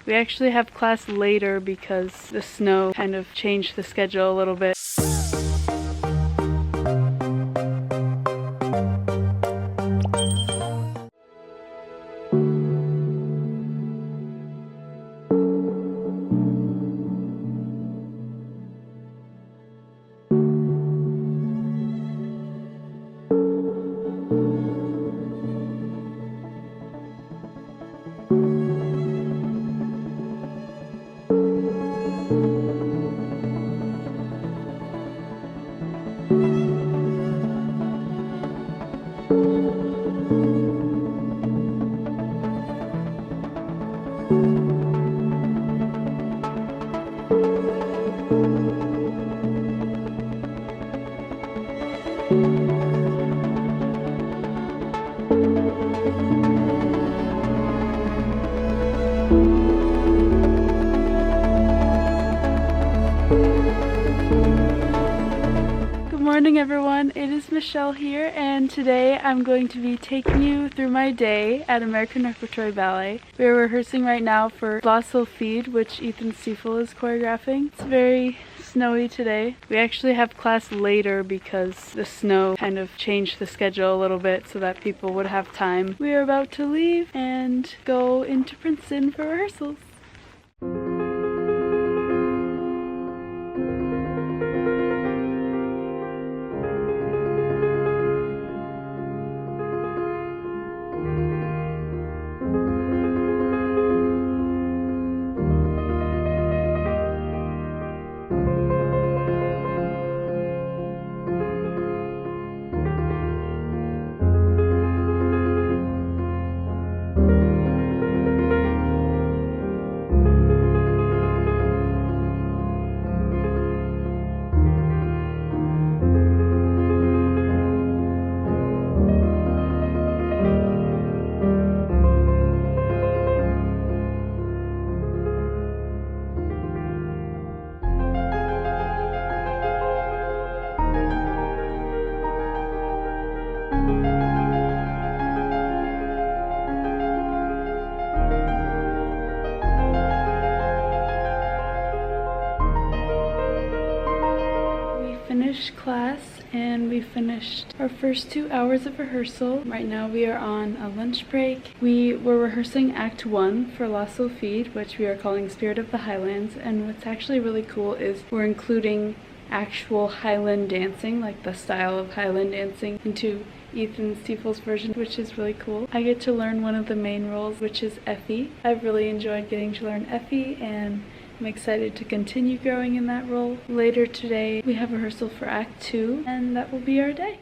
We actually have class later because the snow kind of changed the schedule a little bit. Good morning everyone, it is Michelle here, and today I'm going to be taking you through my day at American Repertory Ballet. We are rehearsing right now for La Solfège, which Ethan Stiefel is choreographing. It's very snowy today. We actually have class later because the snow kind of changed the schedule a little bit so that people would have time. We are about to leave and go into Princeton for rehearsals. Finished class and we finished our first 2 hours of rehearsal. Right now we are on a lunch break. We were rehearsing Act 1 for La Solfège, which we are calling Spirit of the Highlands, and what's actually really cool is we're including actual Highland dancing, like the style of Highland dancing, into Ethan Stiefel's version, which is really cool. I get to learn one of the main roles, which is Effie. I've really enjoyed getting to learn Effie, and I'm excited to continue growing in that role. Later today, we have rehearsal for Act 2, and that will be our day.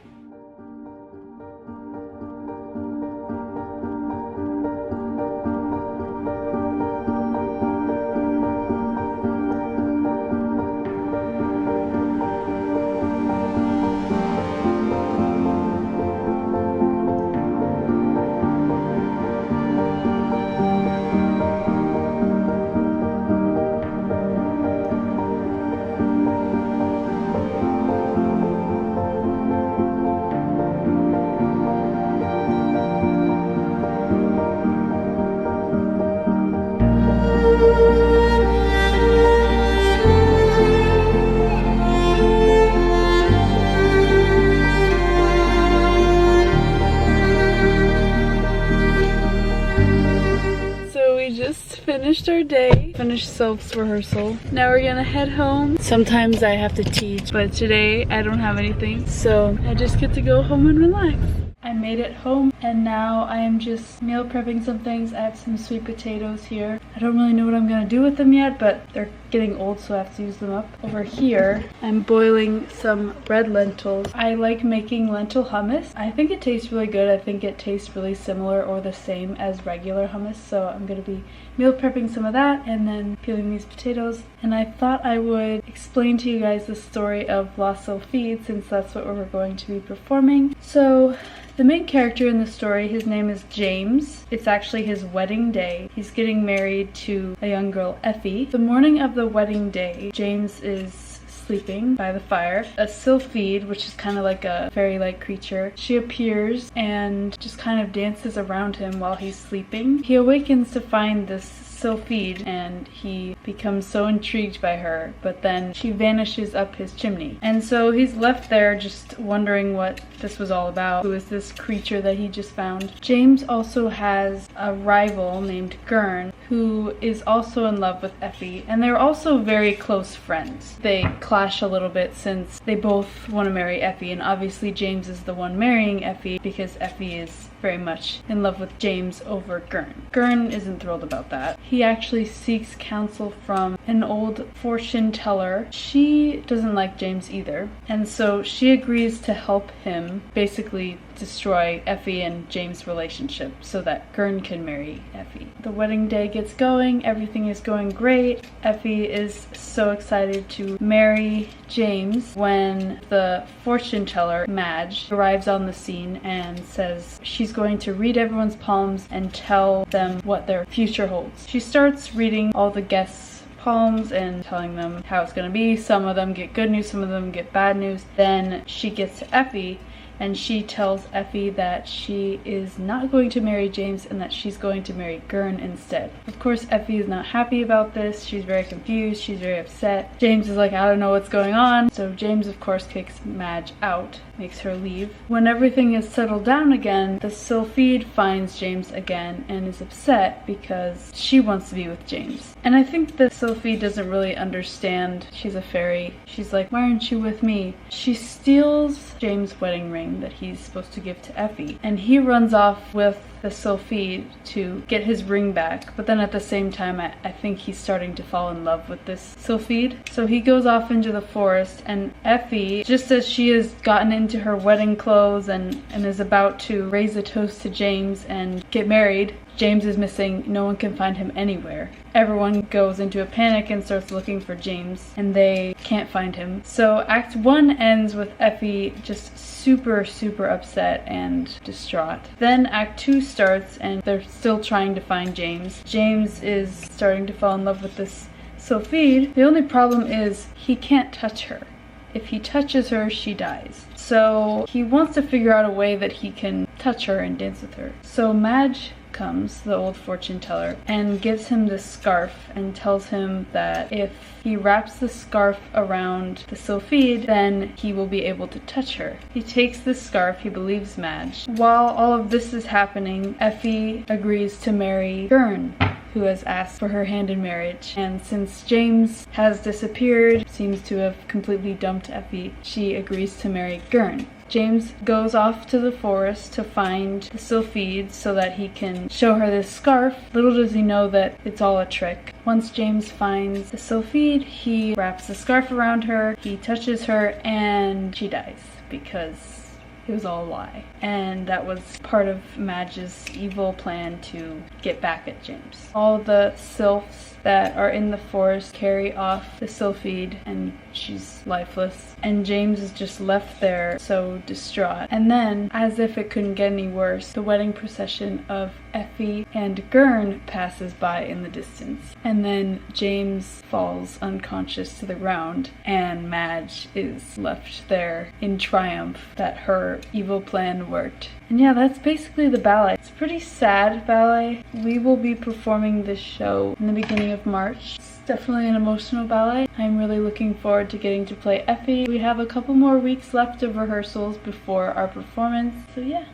Finished our day, finished Sylph's rehearsal. Now we're gonna head home. Sometimes I have to teach, but today I don't have anything, so I just get to go home and relax. I made it home and now I am just meal prepping some things. I have some sweet potatoes here. I don't really know what I'm gonna do with them yet, but they're getting old, so I have to use them up. Over here, I'm boiling some red lentils. I like making lentil hummus. I think it tastes really good. I think it tastes really similar or the same as regular hummus, so I'm gonna be meal prepping some of that and then peeling these potatoes. And I thought I would explain to you guys the story of La Solfège, since that's what we're going to be performing. So the main character in the story, his name is James. It's actually his wedding day. He's getting married to a young girl, Effie. The morning of the wedding day, James is sleeping by the fire. A Solfège, which is kind of like a fairy-like creature, she appears and just kind of dances around him while he's sleeping. He awakens to find this Sylphide, and he becomes so intrigued by her, but then she vanishes up his chimney. And so he's left there just wondering what this was all about. Who is this creature that he just found? James also has a rival named Gurn, who is also in love with Effie, and they're also very close friends. They clash a little bit since they both want to marry Effie, and obviously James is the one marrying Effie because Effie is very much in love with James over Gurn. Gurn isn't thrilled about that. He actually seeks counsel from an old fortune teller. She doesn't like James either, and so she agrees to help him basically destroy Effie and James' relationship so that Gurn can marry Effie. The wedding day gets going, everything is going great. Effie is so excited to marry James when the fortune teller, Madge, arrives on the scene and says she's going to read everyone's palms and tell them what their future holds. She starts reading all the guests' palms and telling them how it's going to be. Some of them get good news, some of them get bad news. Then she gets to Effie, and she tells Effie that she is not going to marry James and that she's going to marry Gurn instead. Of course, Effie is not happy about this. She's very confused. She's very upset. James is like, I don't know what's going on. So James, of course, kicks Madge out, makes her leave. When everything is settled down again, the Sylphide finds James again and is upset because she wants to be with James. And I think the Sylphide doesn't really understand. She's a fairy. She's like, why aren't you with me? She steals James' wedding ring that he's supposed to give to Effie, and he runs off with the Sylphide to get his ring back, but then at the same time I think he's starting to fall in love with this Sylphide. So he goes off into the forest, and Effie, just as she has gotten into her wedding clothes and is about to raise a toast to James and get married, James is missing. No one can find him anywhere. Everyone goes into a panic and starts looking for James, and they can't find him. So Act 1 ends with Effie just super upset and distraught. Then Act 2 starts and they're still trying to find James. James is starting to fall in love with this Sylphide. The only problem is he can't touch her. If he touches her, she dies. So he wants to figure out a way that he can touch her and dance with her. So Madge comes, the old fortune teller, and gives him this scarf and tells him that if he wraps the scarf around the Sylphide, then he will be able to touch her. He takes this scarf, he believes Madge. While all of this is happening, Effie agrees to marry Gurn, who has asked for her hand in marriage. And since James has disappeared, seems to have completely dumped Effie, she agrees to marry Gurn. James goes off to the forest to find the Sylphide so that he can show her this scarf. Little does he know that it's all a trick. Once James finds the Sylphide, he wraps the scarf around her, he touches her, and she dies because it was all a lie. And that was part of Madge's evil plan to get back at James. All the sylphs that are in the forest carry off the Sylphide, and she's lifeless. And James is just left there so distraught. And then, as if it couldn't get any worse, the wedding procession of Effie and Gurn passes by in the distance. And then James falls unconscious to the ground, and Madge is left there in triumph that her evil plan worked. And yeah, that's basically the ballet. It's a pretty sad ballet. We will be performing this show in the beginning of March. It's definitely an emotional ballet. I'm really looking forward to getting to play Effie. We have a couple more weeks left of rehearsals before our performance, so yeah.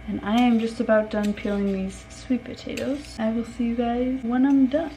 And I am just about done peeling these sweet potatoes. I will see you guys when I'm done.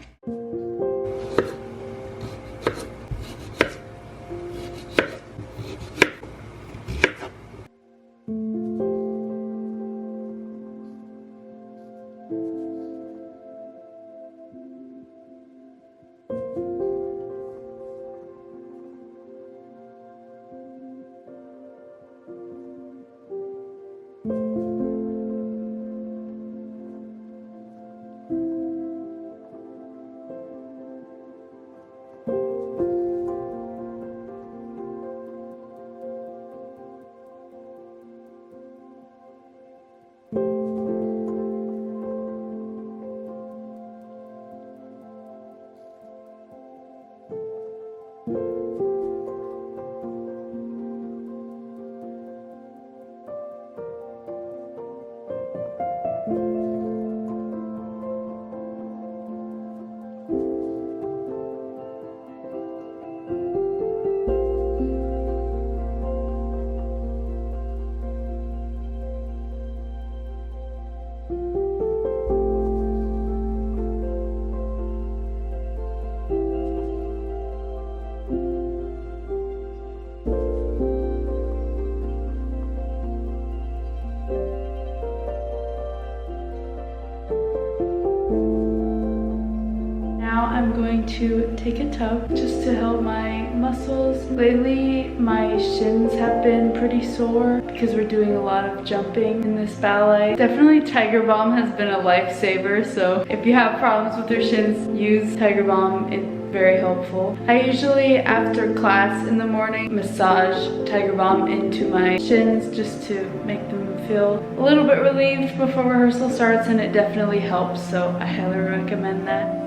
now I'm going to take a tub just to help my muscles. Lately, my shins have been pretty sore because we're doing a lot of jumping in this ballet. Definitely Tiger Balm has been a lifesaver, so if you have problems with your shins, use Tiger Balm. It's very helpful. I usually, after class in the morning, massage Tiger Balm into my shins just to make them feel a little bit relieved before rehearsal starts, and it definitely helps, so I highly recommend that.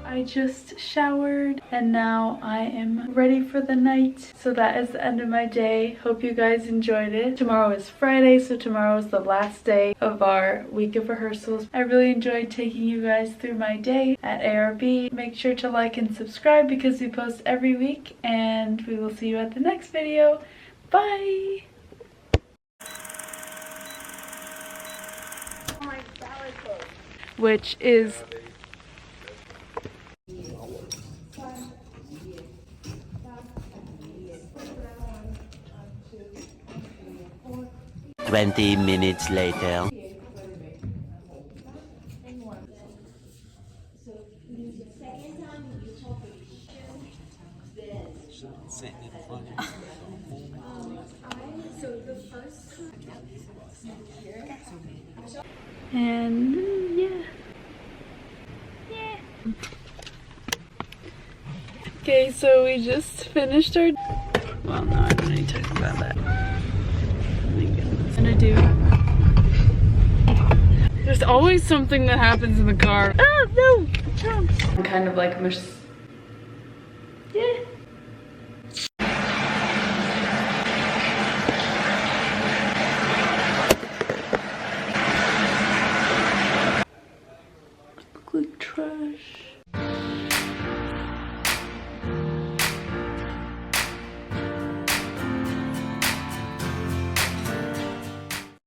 I just showered and now I am ready for the night. So that is the end of my day. Hope you guys enjoyed it. Tomorrow is Friday, so tomorrow is the last day of our week of rehearsals. I really enjoyed taking you guys through my day at ARB. Make sure to like and subscribe because we post every week, and we will see you at the next video. Bye! Which is 20 minutes later. And yeah. Okay, so we just finished our, well, no, I don't need to talk about that. I'm gonna do, there's always something that happens in the car. Oh no, jump. I'm kind of like, yeah.